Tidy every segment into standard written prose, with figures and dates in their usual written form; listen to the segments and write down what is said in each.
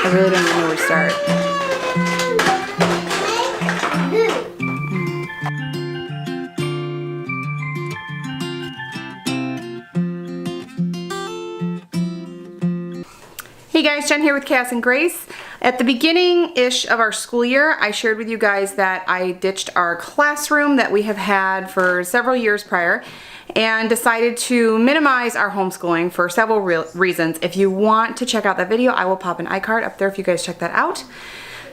I really don't even know where to start. Hey guys, Jen here with Chaos and Grace. At the beginning-ish of our school year, I shared with you guys that I ditched our classroom that we have had for several years prior and decided to minimize our homeschooling for several reasons. If you want to check out that video, I will pop an iCard up there if you guys check that out.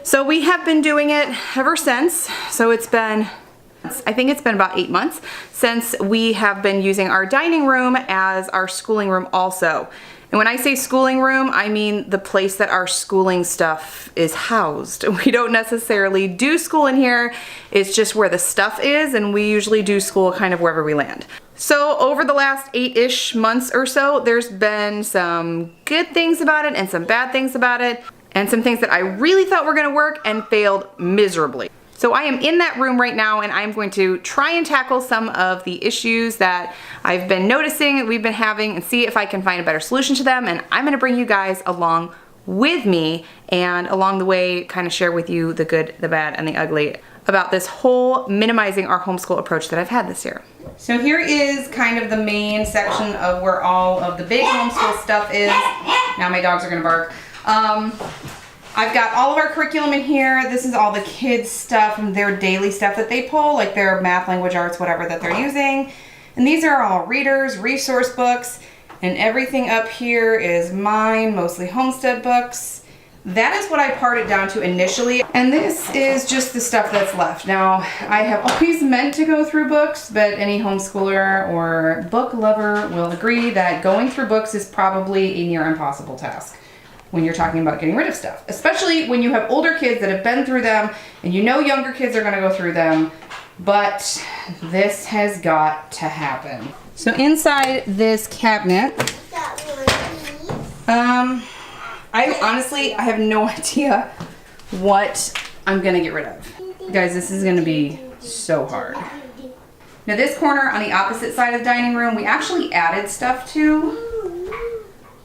So we have been doing it ever since. So it's been, I think it's been about 8 months since we have been using our dining room as our schooling room also. And when I say schooling room, I mean the place that our schooling stuff is housed. We don't necessarily do school in here, it's just where the stuff is, and we usually do school kind of wherever we land. So over the last 8-ish months or so, there's been some good things about it and some bad things about it, and some things that I really thought were gonna work and failed miserably. So I am in that room right now and I'm going to try and tackle some of the issues that I've been noticing we've been having and see if I can find a better solution to them, and I'm gonna bring you guys along with me and along the way kind of share with you the good, the bad, and the ugly about this whole minimizing our homeschool approach that I've had this year. So here is kind of the main section of where all of the big homeschool stuff is. Now my dogs are gonna bark. I've got all of our curriculum in here. This is all the kids' stuff and their daily stuff that they pull, like their math, language arts, whatever that they're using. And these are all readers, resource books, and everything up here is mine, mostly Homestead books. That is what I parted down to initially, and this is just the stuff that's left. Now, I have always meant to go through books, but any homeschooler or book lover will agree that going through books is probably a near impossible task when you're talking about getting rid of stuff, especially when you have older kids that have been through them and you know younger kids are gonna go through them, but this has got to happen. So inside this cabinet, I honestly have no idea what I'm gonna get rid of. Guys, this is gonna be so hard. Now this corner on the opposite side of the dining room, we actually added stuff to.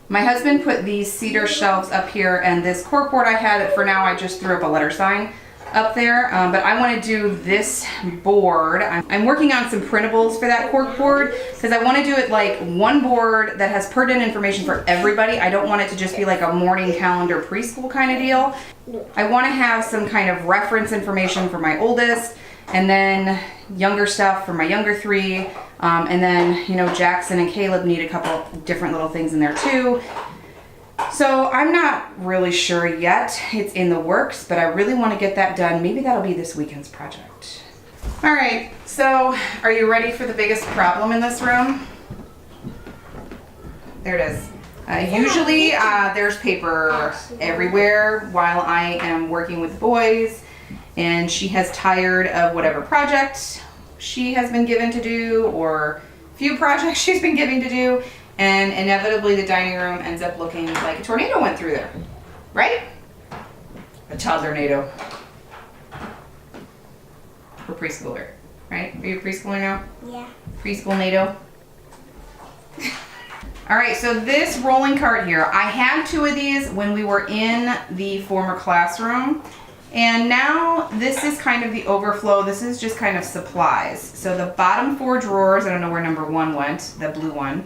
My husband put these cedar shelves up here, and this corkboard I had, for now I just threw up a letter sign up there, but I want to do this board. I'm working on some printables for that corkboard because I want to do it like one board that has pertinent information for everybody. I don't want it to just be like a morning calendar preschool kind of deal. I want to have some kind of reference information for my oldest, and then younger stuff for my younger three. And then, you know, Jackson and Caleb need a couple different little things in there too. So I'm not really sure yet. It's in the works, but I really want to get that done. Maybe that'll be this weekend's project. All right, so are you ready for the biggest problem in this room? There it is. Usually there's paper everywhere while I am working with the boys, and she has tired of whatever project she has been given to do, or few projects she's been given to do, and inevitably the dining room ends up looking like a tornado went through there, right? A toddler-nado. For preschooler, right? Are you a preschooler now? Yeah. Preschool-nado. All right, so this rolling cart here, I had 2 of these when we were in the former classroom. And now this is kind of the overflow. This is just kind of supplies. So the bottom 4 drawers, I don't know where number 1 went, the blue one.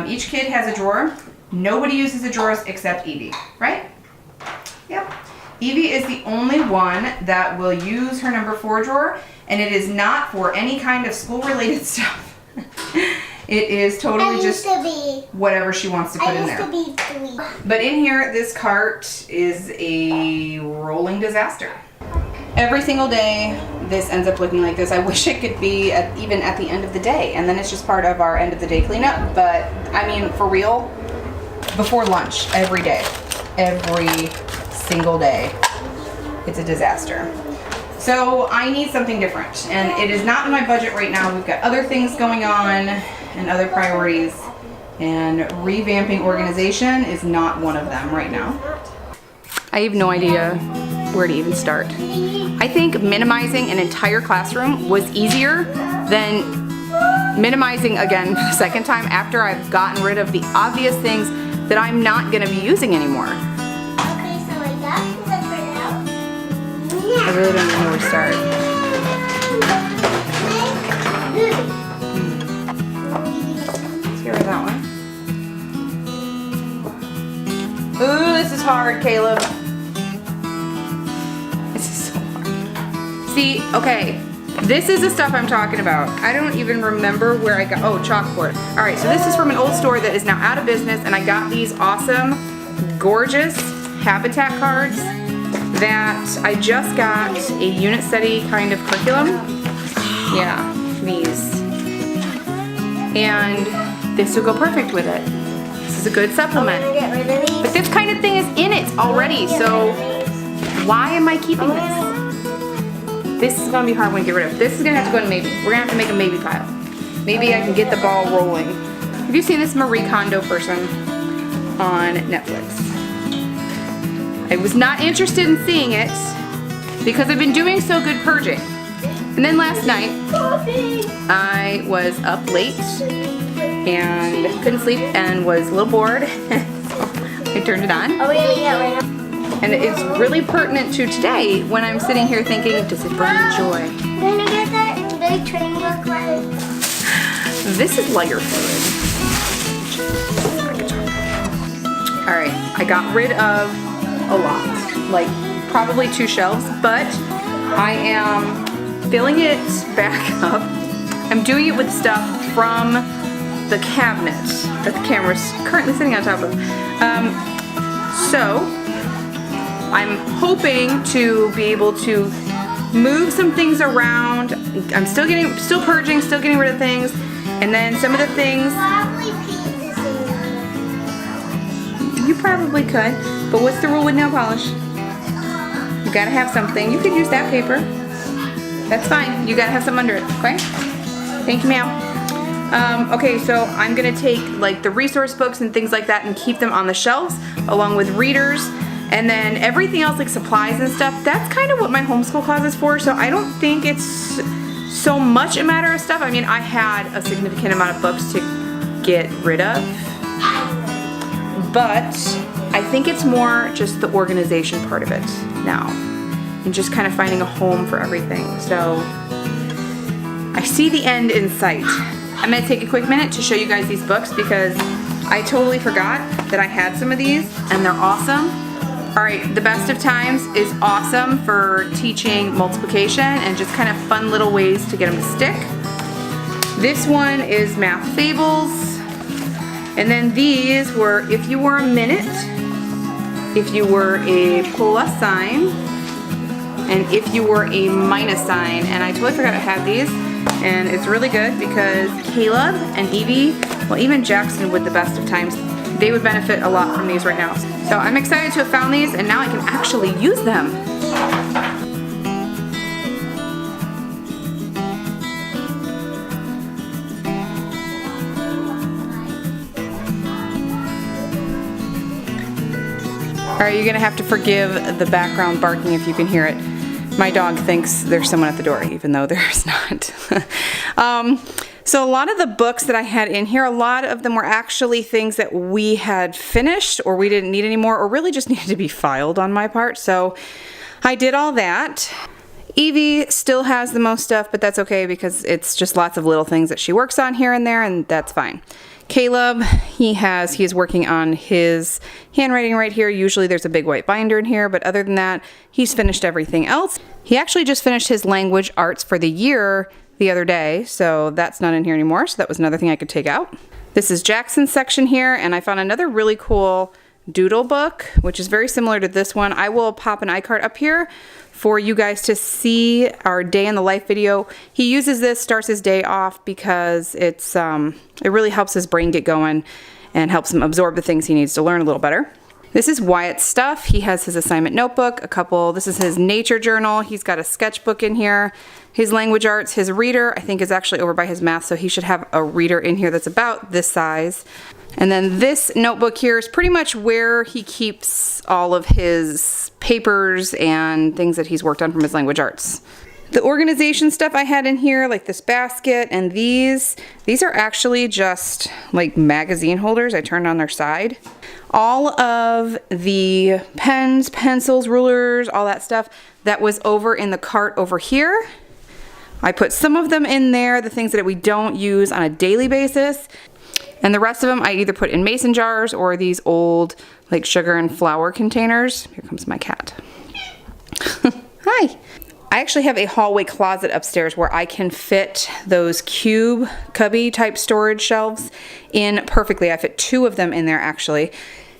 Each kid has a drawer. Nobody uses the drawers except Evie, right? Yep. Evie is the only one that will use her number 4 drawer, and it is not for any kind of school-related stuff. It is totally just whatever she wants to put in there. But in here, this cart is a rolling disaster. Every single day, this ends up looking like this. I wish it could be even at the end of the day, and then it's just part of our end of the day cleanup. But I mean, for real, before lunch, every day, every single day, it's a disaster. So I need something different, and it is not in my budget right now. We've got other things going on and other priorities, and revamping organization is not one of them right now. I have no idea where to even start. I think minimizing an entire classroom was easier than minimizing again for the second time after I've gotten rid of the obvious things that I'm not going to be using anymore. Ooh, this is hard, Caleb. This is so hard. See, okay, this is the stuff I'm talking about. I don't even remember where I got, oh, chalkboard. All right, so this is from an old store that is now out of business, and I got these awesome, gorgeous Habitat cards that I just got a unit study kind of curriculum. Yeah, these. And this will go perfect with it. This is a good supplement. But this kind of thing is in it already, so why am I keeping this? This is gonna be hard one to get rid of. This is gonna have to go in maybe. We're gonna have to make a maybe pile. Maybe I can get the ball rolling. Have you seen this Marie Kondo person on Netflix? I was not interested in seeing it because I've been doing so good purging. And then last night, I was up late and couldn't sleep and was a little bored, so I turned it on. Are we gonna eat that right now? And it's really pertinent to today when I'm sitting here thinking, does it bring me joy? I'm gonna get that big train look like. This is lighter fluid. Alright, I got rid of a lot, like probably 2 shelves, but I am filling it back up. I'm doing it with stuff from the cabinet that the camera's currently sitting on top of. So I'm hoping to be able to move some things around. I'm still purging, still getting rid of things, and then some of the things you probably could. But what's the rule with nail polish? You gotta have something. You could use that paper. That's fine. You gotta have something under it, okay? Thank you, ma'am. Okay, so I'm gonna take like the resource books and things like that and keep them on the shelves along with readers, and then everything else like supplies and stuff, that's kind of what my homeschool closet is for, so I don't think it's so much a matter of stuff. I mean, I had a significant amount of books to get rid of, but I think it's more just the organization part of it now and just kind of finding a home for everything. So I see the end in sight. I'm gonna take a quick minute to show you guys these books because I totally forgot that I had some of these and they're awesome. All right, The Best of Times is awesome for teaching multiplication and just kind of fun little ways to get them to stick. This one is Math Fables. And then these were If You Were a Minute, If You Were a Plus Sign, and If You Were a Minus Sign. And I totally forgot I had these. And it's really good because Caleb and Evie, well, even Jackson with The Best of Times, they would benefit a lot from these right now. So I'm excited to have found these and now I can actually use them. All right, you're gonna have to forgive the background barking if you can hear it. My dog thinks there's someone at the door, even though there's not. So a lot of the books that I had in here, a lot of them were actually things that we had finished or we didn't need anymore or really just needed to be filed on my part. So I did all that. Evie still has the most stuff, but that's okay because it's just lots of little things that she works on here and there, and that's fine. Caleb, he's working on his handwriting right here. Usually there's a big white binder in here, but other than that, he's finished everything else. He actually just finished his language arts for the year the other day, so that's not in here anymore, so that was another thing I could take out. This is Jackson's section here, and I found another really cool doodle book, which is very similar to this one. I will pop an iCard up here for you guys to see our day in the life video. He uses this, starts his day off because it really helps his brain get going and helps him absorb the things he needs to learn a little better. This is Wyatt's stuff. He has his assignment notebook, this is his nature journal. He's got a sketchbook in here. His language arts, his reader, I think is actually over by his math, so he should have a reader in here that's about this size. And then this notebook here is pretty much where he keeps all of his papers and things that he's worked on from his language arts. The organization stuff I had in here, like this basket and these are actually just like magazine holders. I turned on their side. All of the pens, pencils, rulers, all that stuff that was over in the cart over here. I put some of them in there, the things that we don't use on a daily basis. And the rest of them I either put in mason jars or these old like sugar and flour containers. Here comes my cat. Hi. I actually have a hallway closet upstairs where I can fit those cube cubby type storage shelves in perfectly. I fit 2 of them in there actually.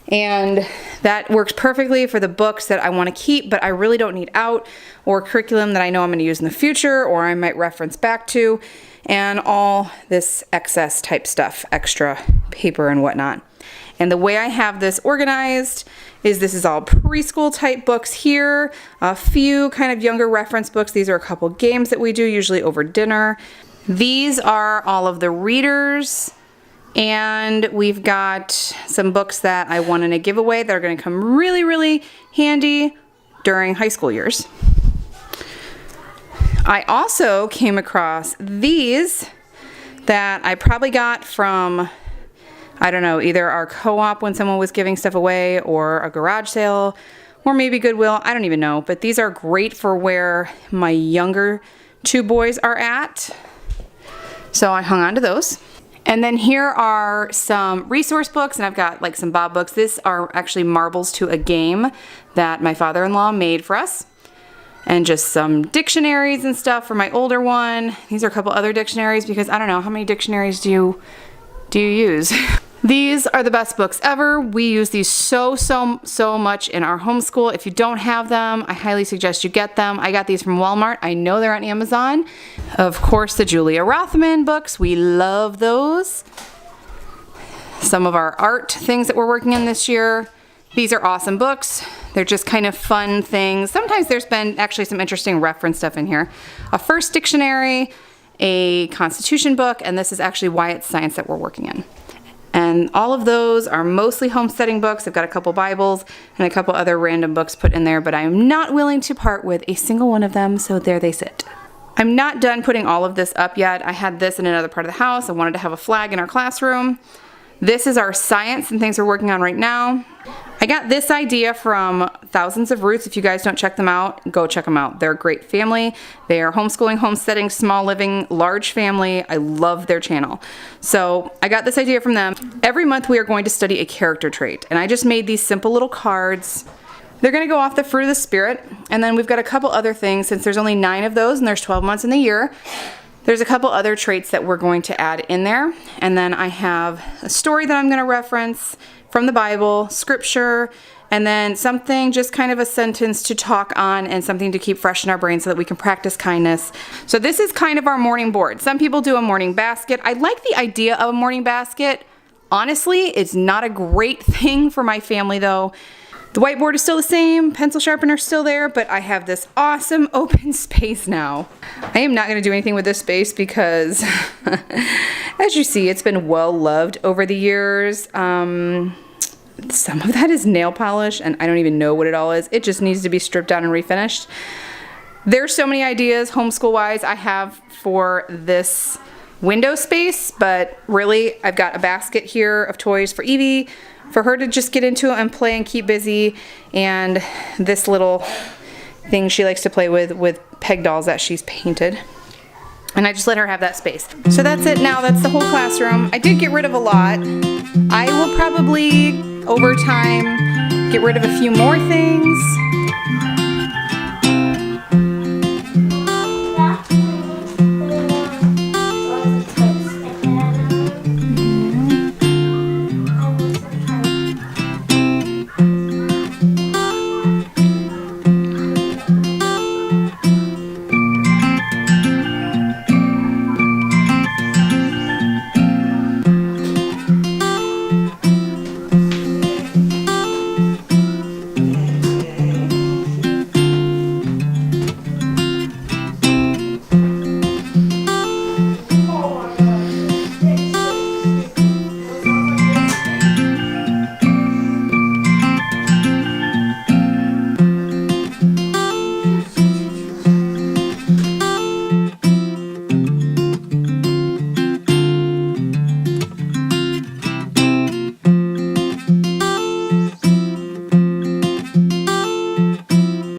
And that works perfectly for the books that I want to keep, but I really don't need out, or curriculum that I know I'm going to use in the future, or I might reference back to, and all this excess type stuff, extra paper and whatnot. And the way I have this organized is this is all preschool type books here, a few kind of younger reference books. These are a couple games that we do usually over dinner. These are all of the readers. And we've got some books that I won in a giveaway that are going to come really, really handy during high school years. I also came across these that I probably got from, I don't know, either our co-op when someone was giving stuff away, or a garage sale, or maybe Goodwill. I don't even know. But these are great for where my younger 2 boys are at. So I hung on to those. And then here are some resource books, and I've got like some Bob books. These are actually marbles to a game that my father-in-law made for us. And just some dictionaries and stuff for my older one. These are a couple other dictionaries because I don't know, how many dictionaries do you use? These are the best books ever. We use these so much in our homeschool. If you don't have them, I highly suggest you get them. I got these from Walmart. I know they're on Amazon. Of course, the Julia Rothman books. We love those. Some of our art things that we're working on this year. These are awesome books. They're just kind of fun things. Sometimes there's been actually some interesting reference stuff in here. A first dictionary, a Constitution book, and this is actually Wyatt's Science that we're working in. And all of those are mostly homesteading books. I've got a couple Bibles and a couple other random books put in there, but I'm not willing to part with a single one of them, so there they sit. I'm not done putting all of this up yet. I had this in another part of the house. I wanted to have a flag in our classroom. This is our science and things we're working on right now. I got this idea from Thousands of Roots. If you guys don't check them out, go check them out. They're a great family. They are homeschooling, homesteading, small living, large family. I love their channel. So I got this idea from them. Every month we are going to study a character trait, and I just made these simple little cards. They're going to go off the fruit of the spirit, and then we've got a couple other things. Since there's only 9 of those and there's 12 months in the year, there's a couple other traits that we're going to add in there. And then I have a story that I'm going to reference from the Bible, scripture, and then something, just kind of a sentence to talk on and something to keep fresh in our brain so that we can practice kindness. So this is kind of our morning board. Some people do a morning basket. I like the idea of a morning basket. Honestly, it's not a great thing for my family though. The whiteboard is still the same, pencil sharpener is still there, but I have this awesome open space now. I am not going to do anything with this space because, as you see, it's been well loved over the years. Some of that is nail polish, and I don't even know what it all is. It just needs to be stripped down and refinished. There's so many ideas, homeschool-wise, I have for this window space, but really, I've got a basket here of toys for Evie, for her to just get into and play and keep busy, and this little thing she likes to play with peg dolls that she's painted. And I just let her have that space. So that's it now, that's the whole classroom. I did get rid of a lot. I will probably, over time, get rid of a few more things.